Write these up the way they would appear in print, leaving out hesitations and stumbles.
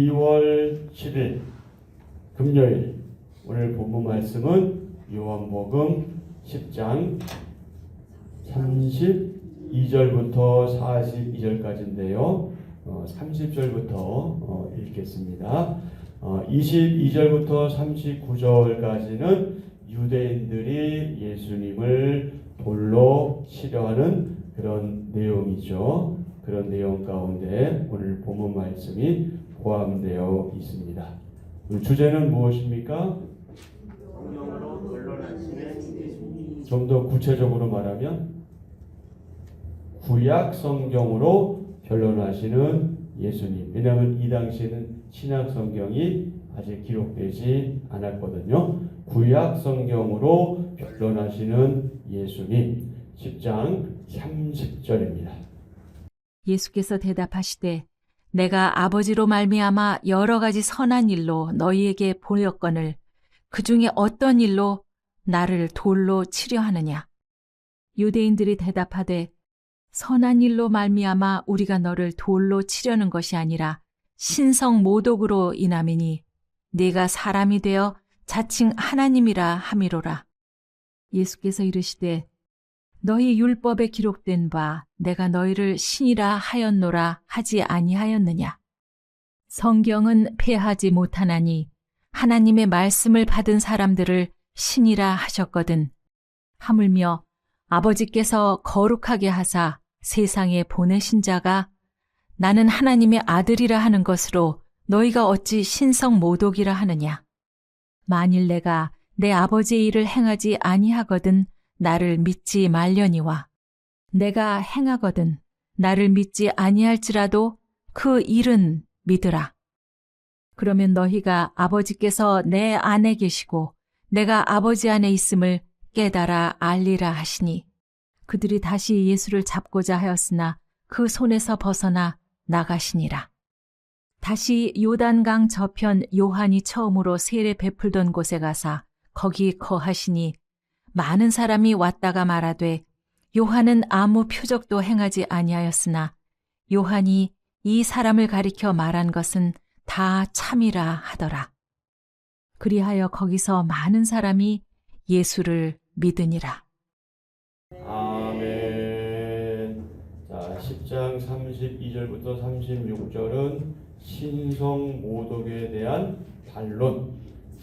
2월 7일 금요일 오늘 본문 말씀은 요한복음 10장 32절부터 42절까지인데요. 30절부터 읽겠습니다. 22절부터 39절까지는 유대인들이 예수님을 돌로 치려하는 그런 내용이죠. 그런 내용 가운데 오늘 본문 말씀이 포함되어 있습니다. 주제는 무엇입니까? 좀 더 구체적으로 말하면 구약 성경으로 변론하시는 예수님. 왜냐하면 이 당시에는 신약 성경이 아직 기록되지 않았거든요. 구약 성경으로 변론하시는 예수님. 10장 30절입니다. 예수께서 대답하시되 내가 아버지로 말미암아 여러 가지 선한 일로 너희에게 보였거늘 그 중에 어떤 일로 나를 돌로 치려 하느냐. 유대인들이 대답하되 선한 일로 말미암아 우리가 너를 돌로 치려는 것이 아니라 신성 모독으로 인함이니 네가 사람이 되어 자칭 하나님이라 함이로라. 예수께서 이르시되 너희 율법에 기록된 바 내가 너희를 신이라 하였노라 하지 아니하였느냐. 성경은 폐하지 못하나니 하나님의 말씀을 받은 사람들을 신이라 하셨거든. 하물며 아버지께서 거룩하게 하사 세상에 보내신 자가 나는 하나님의 아들이라 하는 것으로 너희가 어찌 신성 모독이라 하느냐. 만일 내가 내 아버지의 일을 행하지 아니하거든 나를 믿지 말려니와 내가 행하거든 나를 믿지 아니할지라도 그 일은 믿으라. 그러면 너희가 아버지께서 내 안에 계시고 내가 아버지 안에 있음을 깨달아 알리라 하시니 그들이 다시 예수를 잡고자 하였으나 그 손에서 벗어나 나가시니라. 다시 요단강 저편 요한이 처음으로 세례 베풀던 곳에 가사 거기 거하시니 많은 사람이 왔다가 말하되 요한은 아무 표적도 행하지 아니하였으나 요한이 이 사람을 가리켜 말한 것은 다 참이라 하더라. 그리하여 거기서 많은 사람이 예수를 믿으니라. 아멘. 자, 10장 32절부터 36절은 신성 모독에 대한 반론,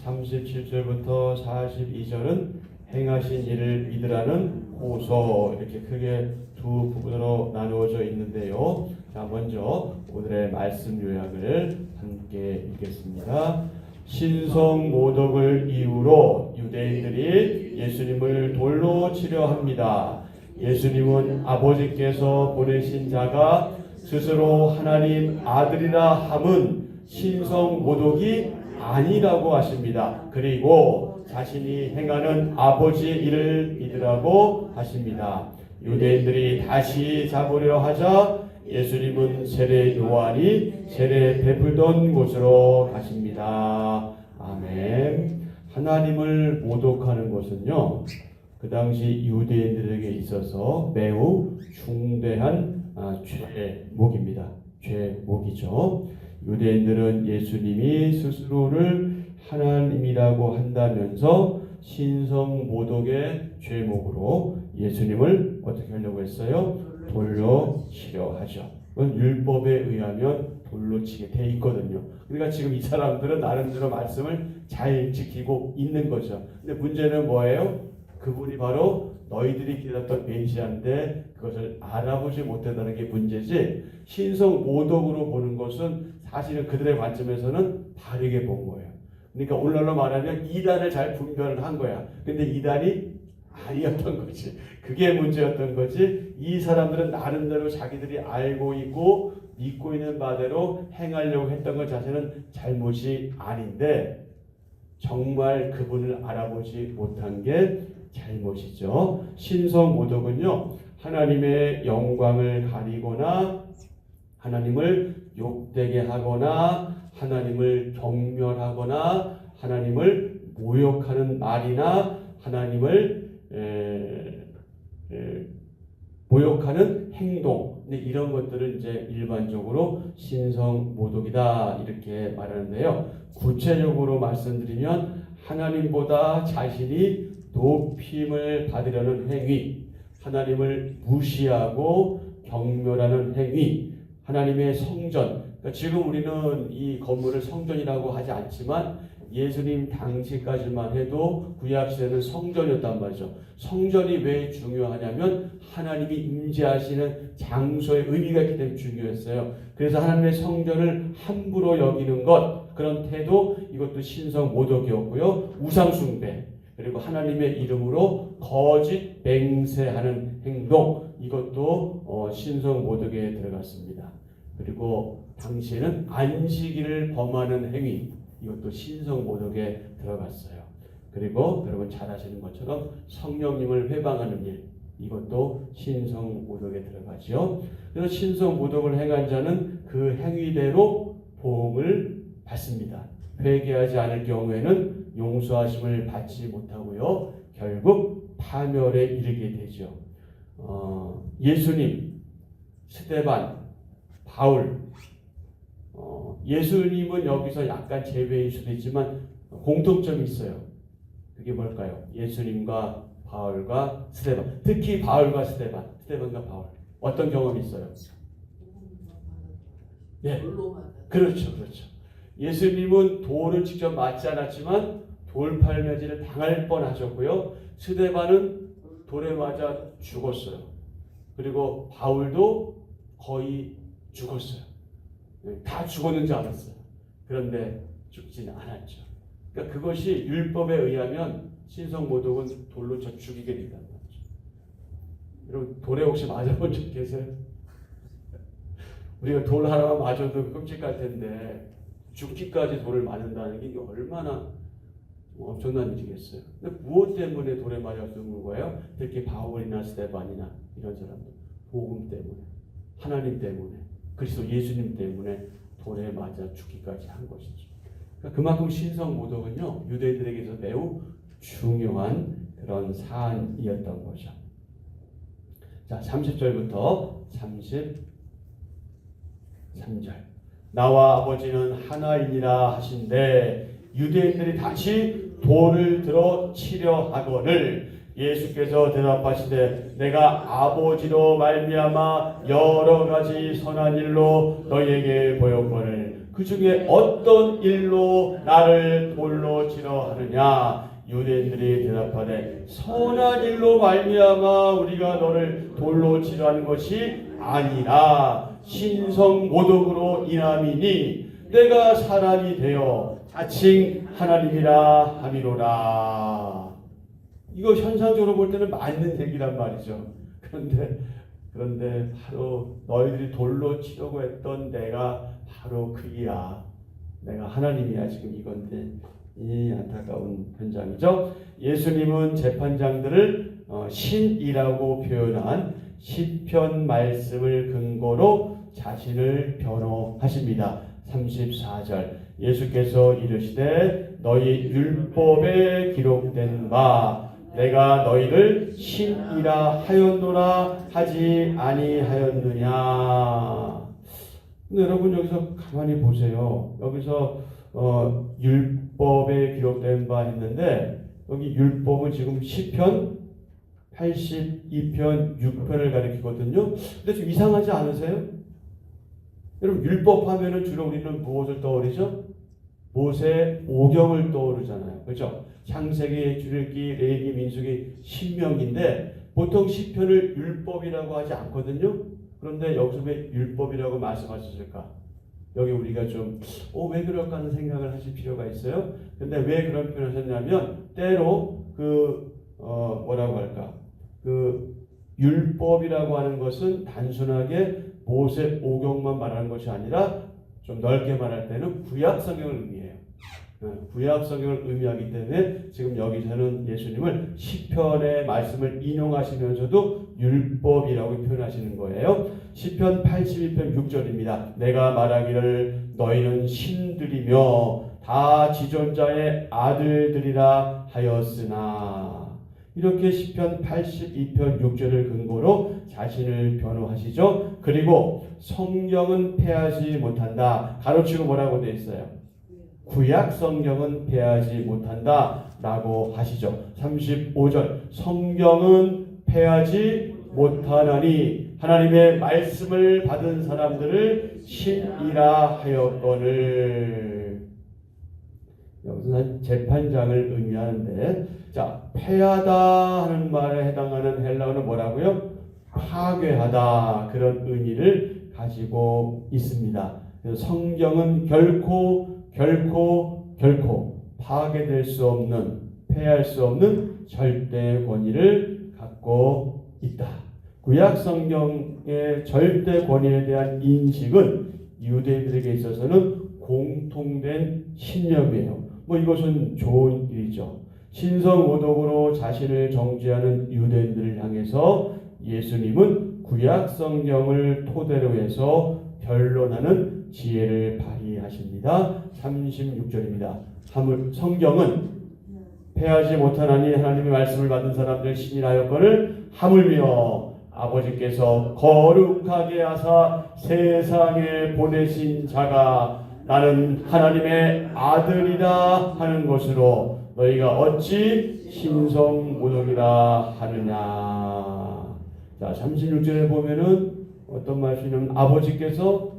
37절부터 42절은 행하신 일을 믿으라는 호소. 이렇게 크게 두 부분으로 나누어져 있는데요. 자, 먼저 오늘의 말씀 요약을 함께 읽겠습니다. 신성 모독을 이유로 유대인들이 예수님을 돌로 치려 합니다. 예수님은 아버지께서 보내신 자가 스스로 하나님 아들이라 함은 신성 모독이 아니라고 하십니다. 그리고 자신이 행하는 아버지의 일을 믿으라고 하십니다. 유대인들이 다시 잡으려 하자 예수님은 세례 요한이 세례 베풀던 곳으로 가십니다. 아멘. 하나님을 모독하는 것은요, 그 당시 유대인들에게 있어서 매우 중대한 죄목입니다. 죄목이죠. 유대인들은 예수님이 스스로를 하나님이라고 한다면서 신성 모독의 죄목으로 예수님을 어떻게 하려고 했어요? 돌로 치려 하죠. 그건 율법에 의하면 돌로 치게 돼 있거든요. 그러니까 지금 이 사람들은 나름대로 말씀을 잘 지키고 있는 거죠. 근데 문제는 뭐예요? 그분이 바로 너희들이 기다렸던 메시아인데 그것을 알아보지 못한다는 게 문제지, 신성 모독으로 보는 것은 사실은 그들의 관점에서는 다르게 본 거예요. 그러니까 오늘날로 말하면 이단을 잘 분별을 한 거야. 근데 이단이 아니었던 거지. 그게 문제였던 거지. 이 사람들은 나름대로 자기들이 알고 있고 믿고 있는 바대로 행하려고 했던 것 자체는 잘못이 아닌데 정말 그분을 알아보지 못한 게 잘못이죠. 신성 모독은요, 하나님의 영광을 가리거나 하나님을 욕되게 하거나 하나님을 경멸하거나 하나님을 모욕하는 말이나 하나님을 모욕하는 행동, 근데 이런 것들을 이제 일반적으로 신성모독이다 이렇게 말하는데요. 구체적으로 말씀드리면 하나님보다 자신이 높임을 받으려는 행위, 하나님을 무시하고 경멸하는 행위, 하나님의 성전. 그러니까 지금 우리는 이 건물을 성전이라고 하지 않지만 예수님 당시까지만 해도 구약시대는 성전이었단 말이죠. 성전이 왜 중요하냐면 하나님이 임재하시는 장소의 의미가 있기 때문에 중요했어요. 그래서 하나님의 성전을 함부로 여기는 것, 그런 태도, 이것도 신성모독이었고요. 우상숭배, 그리고 하나님의 이름으로 거짓 맹세하는 행동, 이것도 신성모독에 들어갔습니다. 그리고 당시에는 안식일을 범하는 행위, 이것도 신성모독에 들어갔어요. 그리고 여러분 잘 아시는 것처럼 성령님을 회방하는 일, 이것도 신성모독에 들어가죠. 그래서 신성모독을 행한 자는 그 행위대로 보응을 받습니다. 회개하지 않을 경우에는 용서하심을 받지 못하고요. 결국 파멸에 이르게 되죠. 예수님, 스데반, 바울, 예수님은 여기서 약간 제외일 수도 있지만 공통점이 있어요. 그게 뭘까요? 예수님과 바울과 스데반, 특히 바울과 스데반과 바울, 어떤 경험이 있어요? 네, 그렇죠. 예수님은 돌을 직접 맞지 않았지만 돌팔매질을 당할 뻔하셨고요. 스데반은 돌에 맞아 죽었어요. 그리고 바울도 거의 죽었어요. 다 죽었는 줄 알았어요. 그런데 죽지는 않았죠. 그러니까 그것이 율법에 의하면 신성모독은 돌로 쳐 죽이게 된단 말이죠. 여러분 돌에 혹시 맞아본 적 계세요? 우리가 돌 하나만 맞아도 끔찍할 텐데 죽기까지 돌을 맞는다는 게 얼마나 엄청난 일이겠어요. 근데 무엇 때문에 돌에 맞아 죽는 거예요? 특히 바울이나 스데반이나 이런 사람들, 복음 때문에, 하나님 때문에, 그리스도 예수님 때문에 돌에 맞아 죽기까지 한 것이죠. 그러니까 그만큼 신성모독은요 유대인들에게서 매우 중요한 그런 사안이었던 거죠. 자, 30절부터 33절. 나와 아버지는 하나이니라 하신대 유대인들이 다시 돌을 들어 치려 하거늘 예수께서 대답하시되 내가 아버지로 말미암아 여러 가지 선한 일로 너희에게 보였거늘 그 중에 어떤 일로 나를 돌로 치려 하느냐. 유대인들이 대답하되 선한 일로 말미암아 우리가 너를 돌로 치려 하는 것이 아니라 신성모독으로 인함이니 내가 사람이 되어 자칭 하나님이라 함이로라. 이거 현상적으로 볼 때는 맞는 얘기란 말이죠. 그런데 바로 너희들이 돌로 치려고 했던 내가 바로 그이야. 내가 하나님이야. 지금 이건데 이 안타까운 현장이죠. 예수님은 재판장들을 신이라고 표현한 시편 말씀을 근거로 자신을 변호하십니다. 34절 예수께서 이르시되 너희 율법에 기록된 바 내가 너희를 신이라 하였노라 하지 아니하였느냐. 근데 여러분 여기서 가만히 보세요. 여기서 율법에 기록된 바 했는데 여기 율법은 지금 시편 82편 6편을 가리키거든요. 근데 좀 이상하지 않으세요? 여러분 율법 하면은 주로 우리는 무엇을 떠오르죠? 모세 오경을 떠오르잖아요. 그렇죠? 창세기, 출애굽기, 레위기, 민수기, 신명기인데 보통 시편을 율법이라고 하지 않거든요. 그런데 여기서 왜 율법이라고 말씀하셨을까? 여기 우리가 좀 왜 그럴까 하는 생각을 하실 필요가 있어요. 근데 왜 그런 표현을 하셨냐면 때로 뭐라고 할까? 율법이라고 하는 것은 단순하게 모세 오경만 말하는 것이 아니라 좀 넓게 말할 때는 구약 성경을 의미해요. 구약 성경을 의미하기 때문에 지금 여기서는 예수님을 시편의 말씀을 인용하시면서도 율법이라고 표현하시는 거예요. 시편 82편 6절입니다. 내가 말하기를 너희는 신들이며 다 지존자의 아들들이라 하였으나 이렇게 시편 82편 6절을 근거로 자신을 변호하시죠. 그리고 성경은 패하지 못한다. 가로치고 뭐라고 되어 있어요? 구약 성경은 패하지 못한다 라고 하시죠. 35절 성경은 패하지 못하나니 하나님의 말씀을 받은 사람들을 신이라 하였거늘. 여기서 재판장을 의미하는데, 자, 패하다 하는 말에 해당하는 헬라어는 뭐라고요? 파괴하다, 그런 의미를 가지고 있습니다. 그래서 성경은 결코 파괴될 수 없는, 패할 수 없는 절대 권위를 갖고 있다. 구약 성경의 절대 권위에 대한 인식은 유대인들에게 있어서는 공통된 신념이에요. 이것은 좋은 일이죠. 신성오독으로 자신을 정죄하는 유대인들을 향해서 예수님은 구약 성경을 토대로 해서 변론하는 지혜를 발휘하십니다. 36절입니다. 성경은 패하지 못하나니 하나님의 말씀을 받은 사람들 신이라 하였거늘 하물며 아버지께서 거룩하게 하사 세상에 보내신 자가 나는 하나님의 아들이다 하는 것으로 너희가 어찌 신성모독이라 하느냐. 자, 36절에 보면은 어떤 말씀이냐면 아버지께서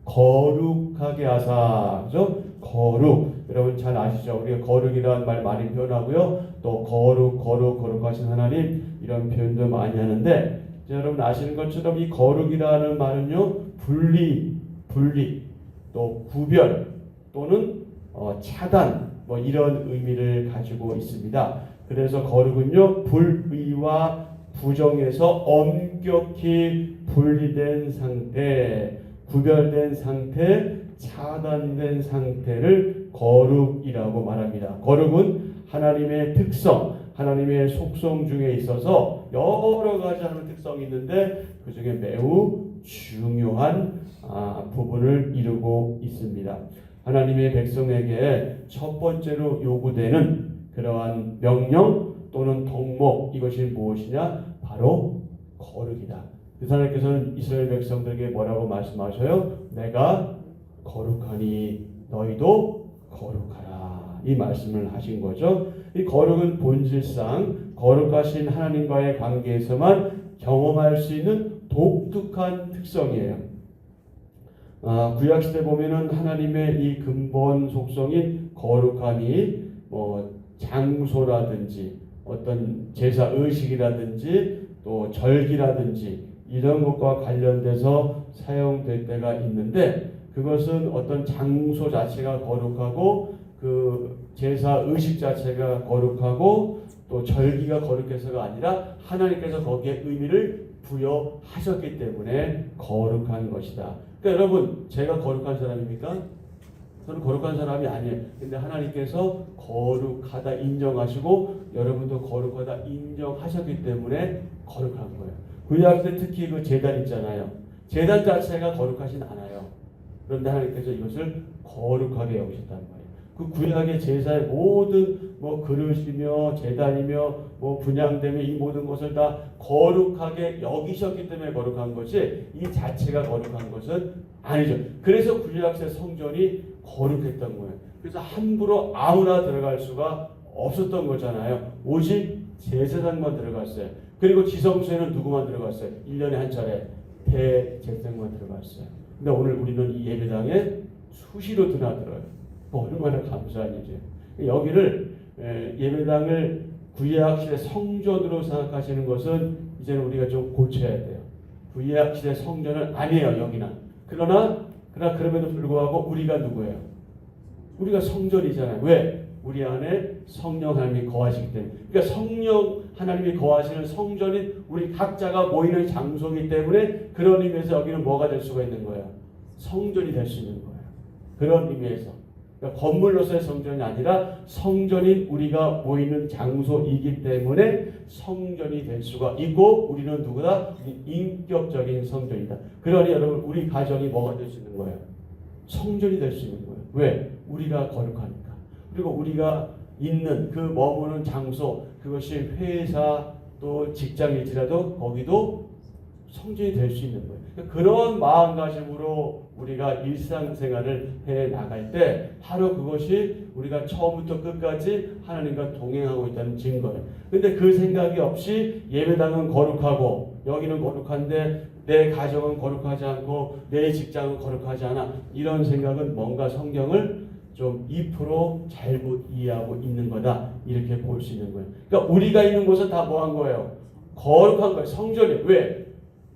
거룩하게 하사, 그죠? 거룩. 여러분 잘 아시죠? 우리가 거룩이라는 말 많이 표현하고요. 또 거룩하신 하나님, 이런 표현도 많이 하는데, 여러분 아시는 것처럼 이 거룩이라는 말은요, 분리, 또 구별 또는 차단, 이런 의미를 가지고 있습니다. 그래서 거룩은요, 불의와 부정에서 엄격히 분리된 상태, 구별된 상태, 차단된 상태를 거룩이라고 말합니다. 거룩은 하나님의 특성, 하나님의 속성 중에 있어서 여러 가지 하나님의 특성이 있는데 그 중에 매우 중요한 부분을 이루고 있습니다. 하나님의 백성에게 첫 번째로 요구되는 그러한 명령 또는 덕목, 이것이 무엇이냐? 바로 거룩이다. 하나님께서는 이스라엘 백성들에게 뭐라고 말씀하셔요? 내가 거룩하니 너희도 거룩하라, 이 말씀을 하신 거죠. 이 거룩은 본질상 거룩하신 하나님과의 관계에서만 경험할 수 있는 독특한 특성이에요. 구약시대 보면은 하나님의 이 근본 속성인 거룩함이 장소라든지 어떤 제사 의식이라든지 또 절기라든지 이런 것과 관련돼서 사용될 때가 있는데, 그것은 어떤 장소 자체가 거룩하고 그 제사 의식 자체가 거룩하고 또 절기가 거룩해서가 아니라 하나님께서 거기에 의미를 부여하셨기 때문에 거룩한 것이다. 그러니까 여러분, 제가 거룩한 사람입니까? 저는 거룩한 사람이 아니에요. 근데 하나님께서 거룩하다 인정하시고 여러분도 거룩하다 인정하셨기 때문에 거룩한 거예요. 구약시대 특히 그 제단 있잖아요. 제단 자체가 거룩하진 않아요. 그런데 하나님께서 이것을 거룩하게 여기셨다는 거예요. 그 구약의 제사의 모든 그릇이며 제단이며 분향되며 이 모든 것을 다 거룩하게 여기셨기 때문에 거룩한 것이, 이 자체가 거룩한 것은 아니죠. 그래서 구약시대 성전이 거룩했던 거예요. 그래서 함부로 아무나 들어갈 수가 없었던 거잖아요. 오직 제사장만 들어갔어요. 그리고 지성소에는 누구만 들어갔어요? 1년에 한 차례 대제사장만 들어갔어요. 근데 오늘 우리는 이 예배당에 수시로 드나들어요. 얼마나 감사한 일이에요. 여기를 예배당을 구약시대 성전으로 생각하시는 것은 이제는 우리가 좀 고쳐야 돼요. 구약시대 성전은 아니에요, 여기는. 그러나 그럼에도 불구하고 우리가 누구예요? 우리가 성전이잖아요. 왜? 우리 안에 성령 하나님이 거하시기 때문에. 그러니까 성령 하나님이 거하시는 성전인 우리 각자가 모이는 장소이기 때문에 그런 의미에서 여기는 뭐가 될 수가 있는 거예요? 성전이 될 수 있는 거예요. 그런 의미에서. 그러니까 건물로서의 성전이 아니라 성전인 우리가 모이는 장소이기 때문에 성전이 될 수가 있고, 우리는 누구다? 인격적인 성전이다. 그러니 여러분, 우리 가정이 뭐가 될 수 있는 거예요? 성전이 될 수 있는 거예요. 왜? 우리가 거룩하니까. 그리고 우리가 있는 그 머무는 장소, 그것이 회사 또 직장일지라도 거기도 성전이 될 수 있는 거예요. 그런 마음가짐으로 우리가 일상생활을 해 나갈 때 바로 그것이 우리가 처음부터 끝까지 하나님과 동행하고 있다는 증거예요. 근데 그 생각이 없이 예배당은 거룩하고 여기는 거룩한데 내 가정은 거룩하지 않고 내 직장은 거룩하지 않아, 이런 생각은 뭔가 성경을 좀 2% 잘못 이해하고 있는 거다, 이렇게 볼 수 있는 거예요. 그러니까 우리가 있는 곳은 다 뭐 한 거예요? 거룩한 거예요. 성전이에요.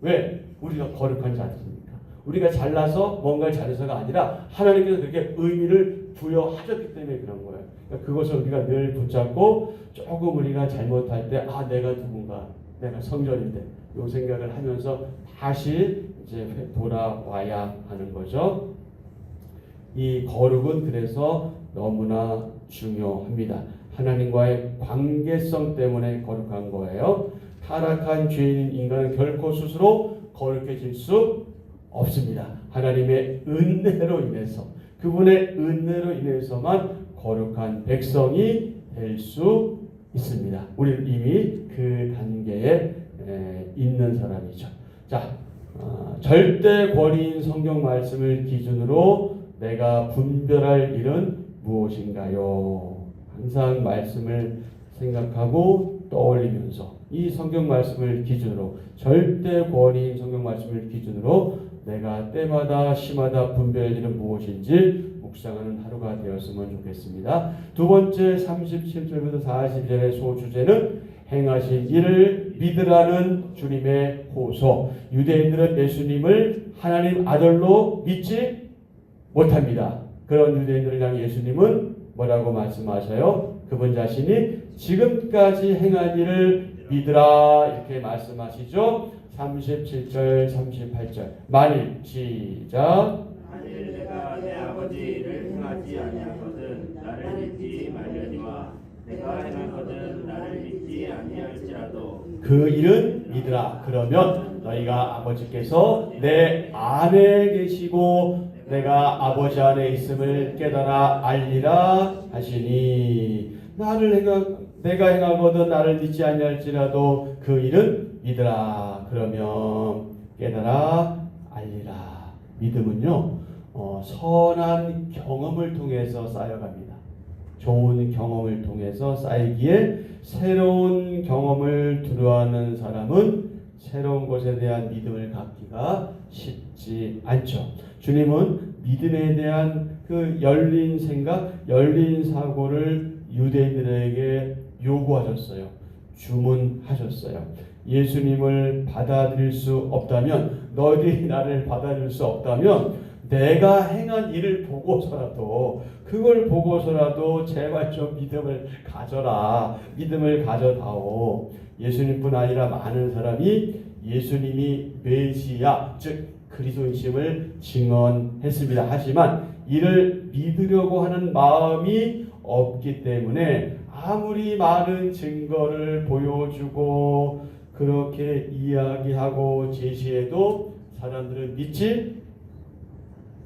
왜? 우리가 거룩한 자들입니까? 우리가 잘나서 뭔가 잘해서가 아니라 하나님께서 그렇게 의미를 부여하셨기 때문에 그런 거예요. 그러니까 그것을 우리가 늘 붙잡고 조금 우리가 잘못할 때 내가 누군가, 내가 성전인데 이 생각을 하면서 다시 이제 돌아와야 하는 거죠. 이 거룩은 그래서 너무나 중요합니다. 하나님과의 관계성 때문에 거룩한 거예요. 타락한 죄인 인간은 결코 스스로 거룩해질 수 없습니다. 하나님의 은혜로 인해서, 그분의 은혜로 인해서만 거룩한 백성이 될 수 있습니다. 우리는 이미 그 단계에 있는 사람이죠. 자, 절대 권위인 성경 말씀을 기준으로 내가 분별할 일은 무엇인가요? 항상 말씀을 생각하고 떠올리면서 이 성경 말씀을 기준으로, 절대 권위인 성경 말씀을 기준으로 내가 때마다 시마다 분별할 일은 무엇인지 묵상하는 하루가 되었으면 좋겠습니다. 두 번째 37절부터 42절의 소주제는 행하신 일을 믿으라는 주님의 호소. 유대인들은 예수님을 하나님 아들로 믿지 못합니다. 그런 유대인들을 향해 예수님은 뭐라고 말씀하셔요? 그분 자신이 지금까지 행한 일을 믿으라, 이렇게 말씀하시죠. 37절 38절 만일 시작. 만일 내가 내 아버지 일을 행하지 아니하거든 나를 믿지 말려니와 내가 행하거든 나를 믿지 아니할지라도 그 일은 믿으라. 그러면 너희가 아버지께서 내 안에 계시고 내가 아버지 안에 있음을 깨달아 알리라 하시니, 내가 행하거든 나를 믿지 아니할지라도 그 일은 믿으라. 그러면 깨달아 알리라. 믿음은요, 선한 경험을 통해서 쌓여갑니다. 좋은 경험을 통해서 쌓이기에 새로운 경험을 두려워하는 사람은 새로운 것에 대한 믿음을 갖기가 쉽지 않죠. 주님은 믿음에 대한 그 열린 생각, 열린 사고를 유대인들에게 요구하셨어요. 주문하셨어요. 예수님을 받아들일 수 없다면, 너희들이 나를 받아들일 수 없다면 내가 행한 일을 보고서라도, 그걸 보고서라도 제발 좀 믿음을 가져라. 믿음을 가져다오. 예수님뿐 아니라 많은 사람이 예수님이 메시아, 즉 그리스도이심을 증언했습니다. 하지만 이를 믿으려고 하는 마음이 없기 때문에 아무리 많은 증거를 보여주고 그렇게 이야기하고 제시해도 사람들은 믿지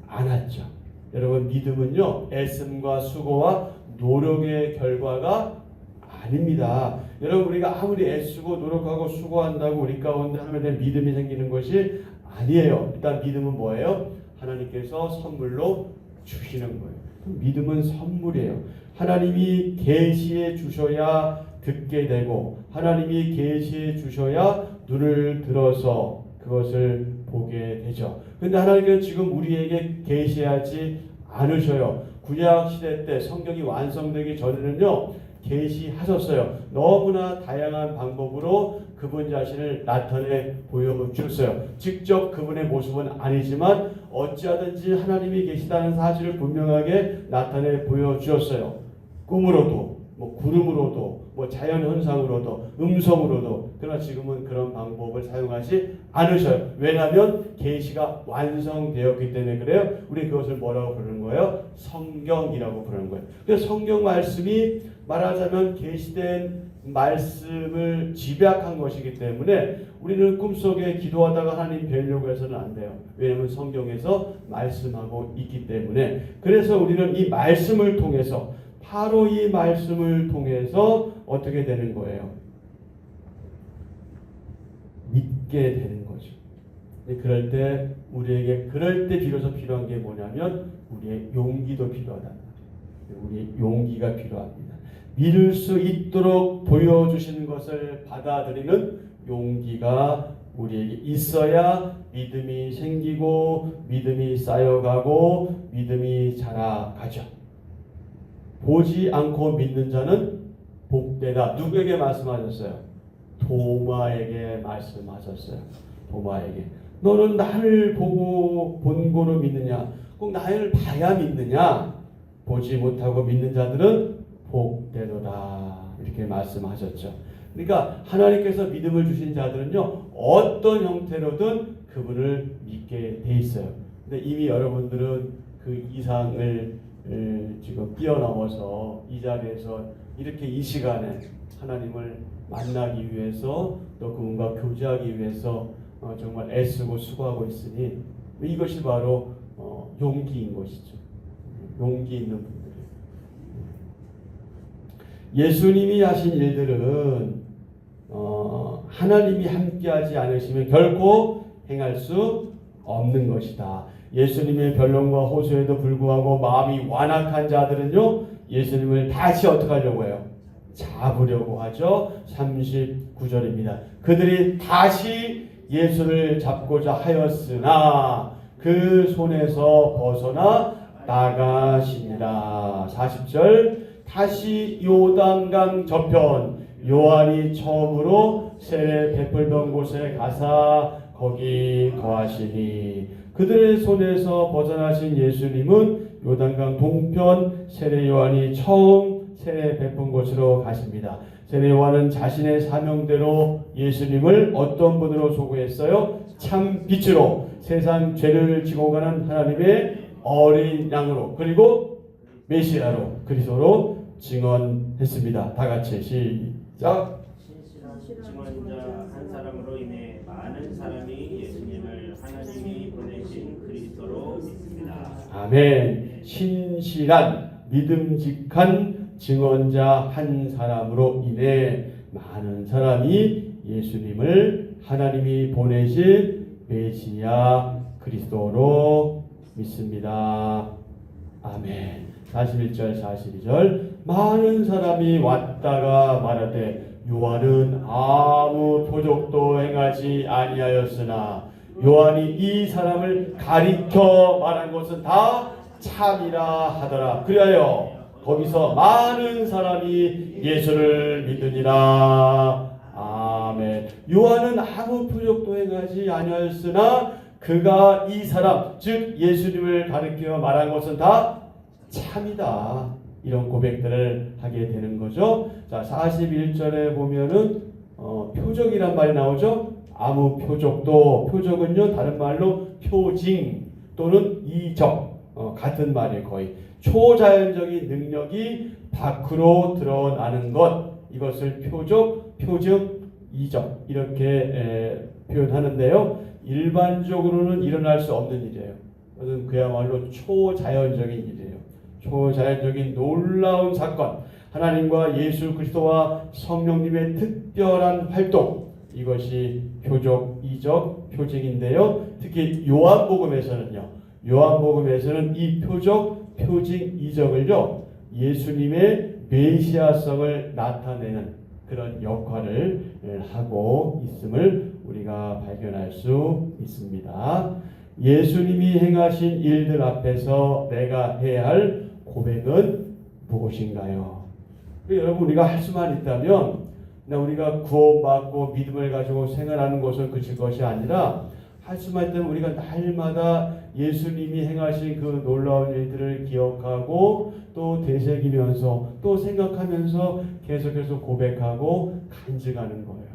않았죠. 여러분, 믿음은요, 애씀과 수고와 노력의 결과가 아닙니다. 여러분, 우리가 아무리 애쓰고 노력하고 수고한다고 우리 가운데 하나님의 믿음이 생기는 것이 아니에요. 일단 믿음은 뭐예요? 하나님께서 선물로 주시는 거예요. 믿음은 선물이에요. 하나님이 계시해 주셔야 듣게 되고, 하나님이 계시해 주셔야 눈을 들어서 그것을 보게 되죠. 근데 하나님께서 지금 우리에게 계시하지 않으셔요. 구약 시대 때 성경이 완성되기 전에는요, 계시하셨어요. 너무나 다양한 방법으로 그분 자신을 나타내 보여주셨어요. 직접 그분의 모습은 아니지만 어찌하든지 하나님이 계시다는 사실을 분명하게 나타내 보여주셨어요. 꿈으로도, 구름으로도, 자연 현상으로도, 음성으로도. 그러나 지금은 그런 방법을 사용하지 않으셔요. 왜냐하면 계시가 완성되었기 때문에 그래요. 우리 그것을 뭐라고 부르는 거예요? 성경이라고 부르는 거예요. 그래서 성경 말씀이 말하자면 계시된 말씀을 집약한 것이기 때문에 우리는 꿈속에 기도하다가 하나님 뵈려고 해서는 안 돼요. 왜냐하면 성경에서 말씀하고 있기 때문에. 그래서 우리는 이 말씀을 통해서 바로 이 말씀을 통해서 어떻게 되는 거예요? 믿게 되는 거죠. 그럴 때 우리에게 그럴 때 비로소 필요한 게 뭐냐면 우리의 용기도 필요하단 말이에요. 우리의 용기가 필요합니다. 믿을 수 있도록 보여주시는 것을 받아들이는 용기가 우리에게 있어야 믿음이 생기고 믿음이 쌓여가고 믿음이 자라가죠. 보지 않고 믿는 자는 복되다. 누구에게 말씀하셨어요? 도마에게 말씀하셨어요. 도마에게. 너는 나를 보고 본고로 믿느냐? 꼭 나를 봐야 믿느냐? 보지 못하고 믿는 자들은 복되도다. 이렇게 말씀하셨죠. 그러니까 하나님께서 믿음을 주신 자들은요, 어떤 형태로든 그분을 믿게 돼 있어요. 근데 이미 여러분들은 그 이상을 지금 뛰어넘어서 이 자리에서 이렇게 이 시간에 하나님을 만나기 위해서 또 그분과 교제하기 위해서 정말 애쓰고 수고하고 있으니 이것이 바로 용기인 것이죠. 용기 있는 분들이에요. 예수님이 하신 일들은 하나님이 함께하지 않으시면 결코 행할 수 없는 것이다. 예수님의 변론과 호소에도 불구하고 마음이 완악한 자들은요, 예수님을 다시 어떻게 하려고 해요? 잡으려고 하죠. 39절입니다. 그들이 다시 예수를 잡고자 하였으나 그 손에서 벗어나 나가시니라. 40절 다시 요단강 저편 요한이 처음으로 세례 베풀던 곳에 가사 거기 거하시니 그들의 손에서 벗어나신 예수님은 요단강 동편 세례 요한이 처음 세례 베푼 곳으로 가십니다. 세례 요한은 자신의 사명대로 예수님을 어떤 분으로 소개했어요? 참 빛으로 세상 죄를 지고 가는 하나님의 어린 양으로 그리고 메시아로 그리스도로 증언했습니다. 다 같이 시작. 증언자 한 사람으로 인해 많은 사람이 예수님을 하나님이 보내신 그리스도로 믿습니다. 아멘. 신실한 믿음직한 증언자 한 사람으로 인해 많은 사람이 예수님을 하나님이 보내신 메시아 그리스도로 믿습니다. 아멘. 41절 42절 많은 사람이 왔다가 말하되 요한은 아무 표적도 행하지 아니하였으나 요한이 이 사람을 가리켜 말한 것은 다 참이라 하더라. 그리하여 거기서 많은 사람이 예수를 믿으니라. 아멘. 요한은 아무 표적도 행하지 아니하였으나 그가 이 사람 즉 예수님을 가리켜 말한 것은 다 참이다. 이런 고백들을 하게 되는 거죠. 자, 41절에 보면은 표적이란 말이 나오죠. 아무 표적도 표적은요 다른 말로 표징 또는 이적 같은 말이에요. 거의 초자연적인 능력이 밖으로 드러나는 것 이것을 표적, 표증, 이적 이렇게 표현하는데요. 일반적으로는 일어날 수 없는 일이에요. 그것은 그야말로 초자연적인 일이에요. 초자연적인 놀라운 사건, 하나님과 예수 그리스도와 성령님의 특별한 활동, 이것이 표적, 이적, 표징인데요. 특히 요한복음에서는요. 요한복음에서는 이 표적, 표징, 이적을요. 예수님의 메시아성을 나타내는 그런 역할을 하고 있음을 우리가 발견할 수 있습니다. 예수님이 행하신 일들 앞에서 내가 해야 할 고백은 무엇인가요? 여러분 우리가 할 수만 있다면 우리가 구원받고 믿음을 가지고 생활하는 것은 그칠 것이 아니라 할 수만 있다면 우리가 날마다 예수님이 행하신 그 놀라운 일들을 기억하고 또 되새기면서 또 생각하면서 계속해서 고백하고 간증하는 거예요.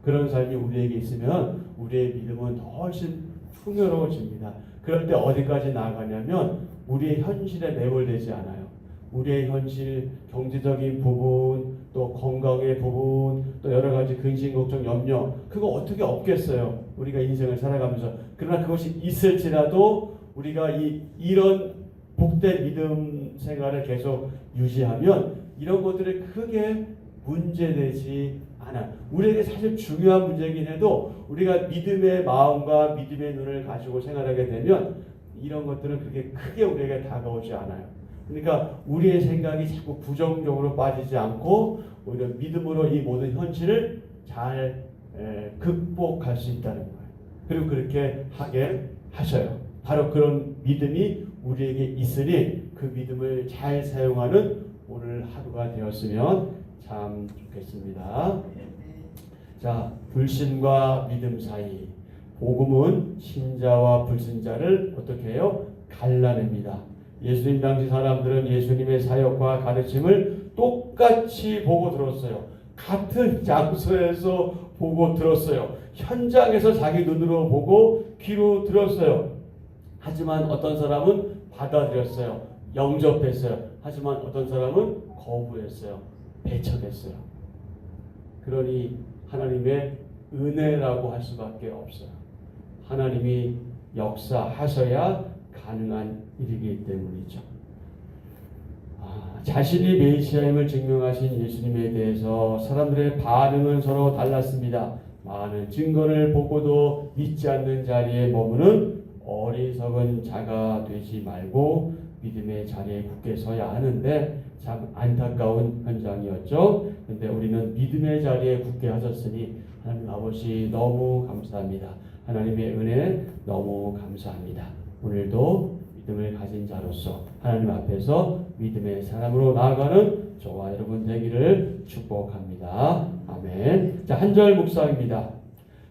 그런 삶이 우리에게 있으면 우리의 믿음은 훨씬 풍요로워집니다. 그럴 때 어디까지 나아가냐면 우리의 현실에 매몰되지 않아요. 우리의 현실, 경제적인 부분, 또 건강의 부분, 또 여러 가지 근심, 걱정, 염려 그거 어떻게 없겠어요. 우리가 인생을 살아가면서. 그러나 그것이 있을지라도 우리가 이런 복된 믿음 생활을 계속 유지하면 이런 것들이 크게 문제되지 않아. 우리에게 사실 중요한 문제이긴 해도 우리가 믿음의 마음과 믿음의 눈을 가지고 생활하게 되면 이런 것들은 그렇게 크게 우리에게 다가오지 않아요. 그러니까 우리의 생각이 자꾸 부정적으로 빠지지 않고 오히려 믿음으로 이 모든 현실을 잘 극복할 수 있다는 거예요. 그리고 그렇게 하게 하셔요. 바로 그런 믿음이 우리에게 있으니 그 믿음을 잘 사용하는 오늘 하루가 되었으면 참 좋겠습니다. 자, 불신과 믿음 사이 복음은 신자와 불신자를 어떻게 해요? 갈라냅니다. 예수님 당시 사람들은 예수님의 사역과 가르침을 똑같이 보고 들었어요. 같은 장소에서 보고 들었어요. 현장에서 자기 눈으로 보고 귀로 들었어요. 하지만 어떤 사람은 받아들였어요. 영접했어요. 하지만 어떤 사람은 거부했어요. 배척했어요. 그러니 하나님의 은혜라고 할 수밖에 없어요. 하나님이 역사하셔야 가능한 일이기 때문이죠. 자신이 메시아임을 증명하신 예수님에 대해서 사람들의 반응은 서로 달랐습니다. 많은 증거를 보고도 믿지 않는 자리에 머무는 어리석은 자가 되지 말고 믿음의 자리에 굳게 서야 하는데 참 안타까운 현장이었죠. 그런데 우리는 믿음의 자리에 굳게 하셨으니 하나님 아버지 너무 감사합니다. 하나님의 은혜 너무 감사합니다. 오늘도 믿음을 가진 자로서 하나님 앞에서 믿음의 사람으로 나아가는 저와 여러분 되기를 축복합니다. 아멘. 자, 한 절 묵상입니다.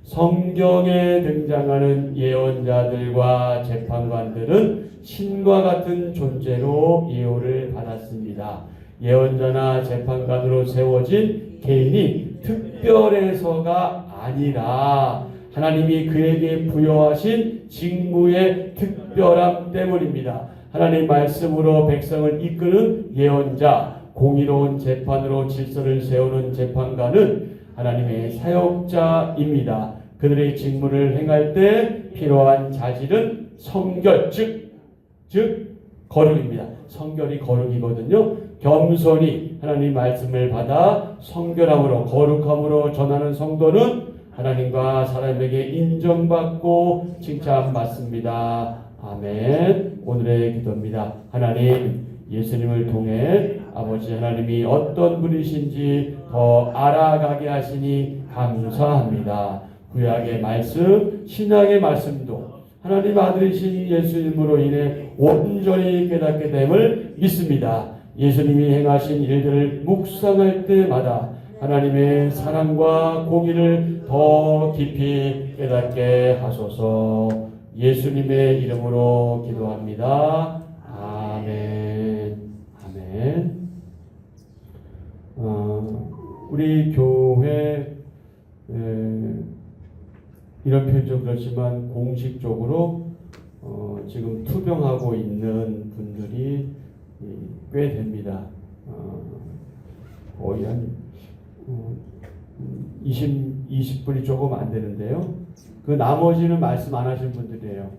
성경에 등장하는 예언자들과 재판관들은 신과 같은 존재로 예호를 받았습니다. 예언자나 재판관으로 세워진 개인이 특별해서가 아니라 하나님이 그에게 부여하신 직무의 특별함 때문입니다. 하나님 말씀으로 백성을 이끄는 예언자, 공의로운 재판으로 질서를 세우는 재판관은 하나님의 사역자입니다. 그들의 직무를 행할 때 필요한 자질은 성결, 즉 거룩입니다. 성결이 거룩이거든요. 겸손히 하나님 말씀을 받아 성결함으로 거룩함으로 전하는 성도는 하나님과 사람에게 인정받고 칭찬받습니다. 아멘. 오늘의 기도입니다. 하나님, 예수님을 통해 아버지 하나님이 어떤 분이신지 더 알아가게 하시니 감사합니다. 구약의 말씀, 신약의 말씀도 하나님 아들이신 예수님으로 인해 온전히 깨닫게 됨을 믿습니다. 예수님이 행하신 일들을 묵상할 때마다 하나님의 사랑과 공의를 더 깊이 깨닫게 하소서. 예수님의 이름으로 기도합니다. 아멘. 아멘. 우리 교회 이런 표현 좀 그렇지만 공식적으로 지금 투병하고 있는 분들이 꽤 됩니다. 거의 한 20분이 조금 안 되는데요. 그 나머지는 말씀 안 하신 분들이에요.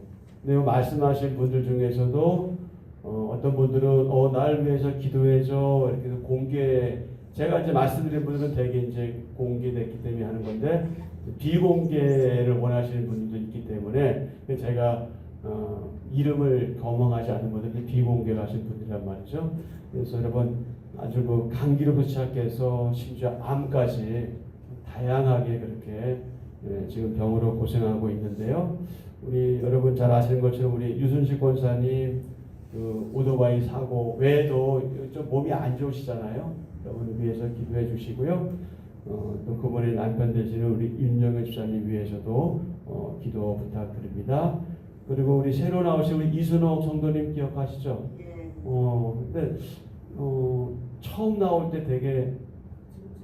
근데 말씀하신 분들 중에서도 어떤 분들은 날 위해서 기도해줘 이렇게 공개, 제가 이제 말씀드린 분들은 대개 이제 공개됐기 때문에 하는 건데 비공개를 원하시는 분들도 있기 때문에 제가 이름을 거명하지 않는 분들이 비공개를 하신 분들이란 말이죠. 그래서 여러분 아주 뭐 감기로부터 시작해서 심지어 암까지 다양하게 그렇게 지금 병으로 고생하고 있는데요. 우리 여러분 잘 아시는 것처럼 우리 유순식 권사님 그 오토바이 사고 외에도 좀 몸이 안 좋으시잖아요. 여러분 위해서 기도해 주시고요. 또 그분의 남편 되시는 우리 윤정현 집사님 위해서도 기도 부탁드립니다. 그리고 우리 새로 나오신 우리 이순옥 성도님 기억하시죠? 근데 처음 나올 때 되게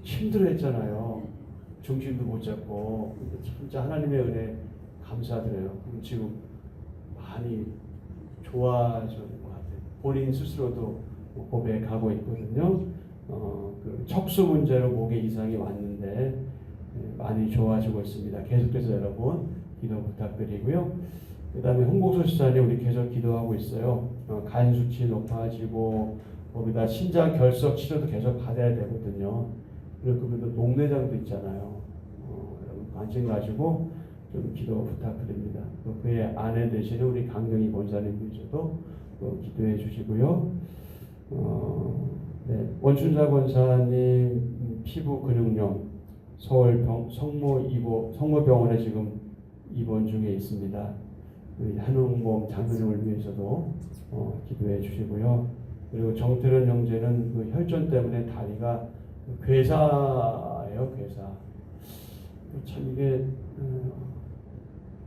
힘들어했잖아요. 중심도 못 잡고. 진짜 하나님의 은혜 감사드려요. 지금 많이 좋아지는 것 같아요. 본인 스스로도 고백하고 있거든요. 그 척수 문제로 목에 이상이 왔는데 많이 좋아지고 있습니다. 계속해서 여러분 기도 부탁드리고요. 그 다음에 홍복수 시사님 우리 계속 기도하고 있어요. 간 수치 높아지고 거기다 신장 결석 치료도 계속 받아야 되거든요. 그리고 그분도 녹내장도 있잖아요. 여러분 관심 가지고 좀 기도 부탁드립니다. 또 그의 아내 되시는 우리 강경희 권사님 위해서도 기도해 주시고요. 네, 원춘자 권사님 피부 근육염 서울 성모병원에 지금 입원 중에 있습니다. 우리 한웅범 장로님을 위해서도 기도해 주시고요. 그리고 정태련 형제는 그 혈전 때문에 다리가 괴사예요, 괴사. 참 이게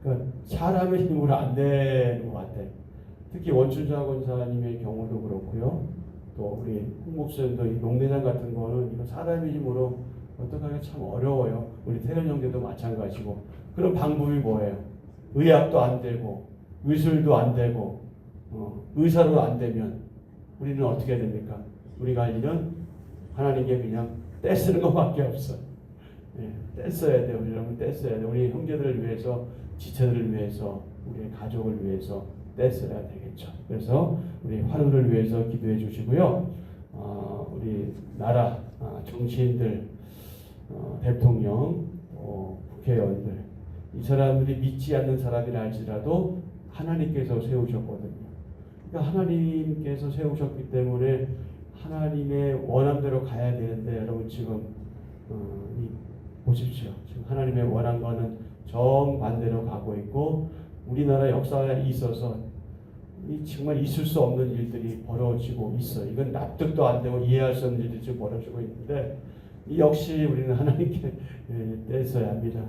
그러니까 사람의 힘으로 안 되는 것 같아. 특히 원춘자 권사님의 경우도 그렇고요. 또 우리 홍 목사님도 이 녹내장 같은 거는 이거 사람의 힘으로 어떻게 하기가 참 어려워요. 우리 태련 형제도 마찬가지고. 그런 방법이 뭐예요? 의학도 안 되고 의술도 안 되고 의사로 안 되면 우리는 어떻게 해야 됩니까? 우리가 할 일은 하나님께 그냥 떼쓰는 것밖에 없어. 떼써야 돼요. 여러분 떼써야 돼요. 우리 형제들을 위해서, 지체들을 위해서, 우리 가족을 위해서 떼써야 되겠죠. 그래서 우리 환우를 위해서 기도해 주시고요. 우리 나라 정치인들, 대통령, 국회의원들, 이 사람들이 믿지 않는 사람이라 할지라도 하나님께서 세우셨거든요. 그러니까 하나님께서 세우셨기 때문에 하나님의 원함대로 가야 되는데 여러분 지금 보십시오. 지금 하나님의 원함과는 정반대로 가고 있고 우리나라 역사에 있어서 정말 있을 수 없는 일들이 벌어지고 있어요. 이건 납득도 안 되고 이해할 수 없는 일들이 지금 벌어지고 있는데 이 역시 우리는 하나님께 떼써야 합니다.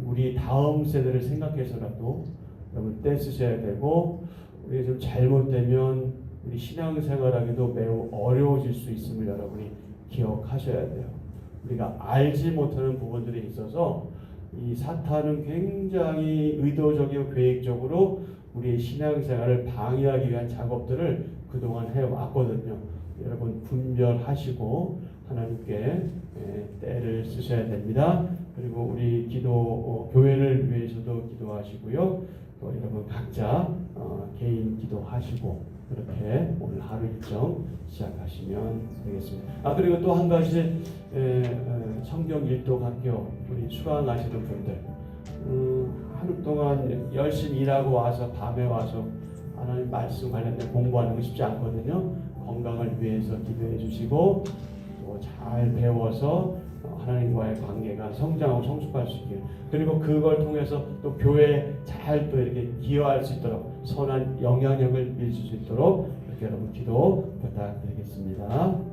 우리 다음 세대를 생각해서라도 여러분 떼쓰셔야 되고 우리 좀 잘못되면 우리 신앙생활하기도 매우 어려워질 수 있음을 여러분이 기억하셔야 돼요. 우리가 알지 못하는 부분들이 있어서 이 사탄은 굉장히 의도적이고 계획적으로 우리의 신앙생활을 방해하기 위한 작업들을 그동안 해왔거든요. 여러분 분별하시고 하나님께 때를 쓰셔야 됩니다. 그리고 우리 교회를 위해서도 기도하시고요. 또 여러분 각자 개인 기도하시고 그렇게 오늘 하루 일정 시작하시면 되겠습니다. 그리고 또 한 가지 성경 일독 학교 우리 수강하시는 분들 하루 동안 열심히 일하고 와서 밤에 와서 하나님 말씀 관련된 공부하는 거 쉽지 않거든요. 건강을 위해서 기도해 주시고 또 잘 배워서 하나님과의 관계가 성장하고 성숙할 수 있게 그리고 그걸 통해서 또 교회에 잘 또 이렇게 기여할 수 있도록 선한 영향력을 미칠 수 있도록 이렇게 여러분 기도 부탁드리겠습니다.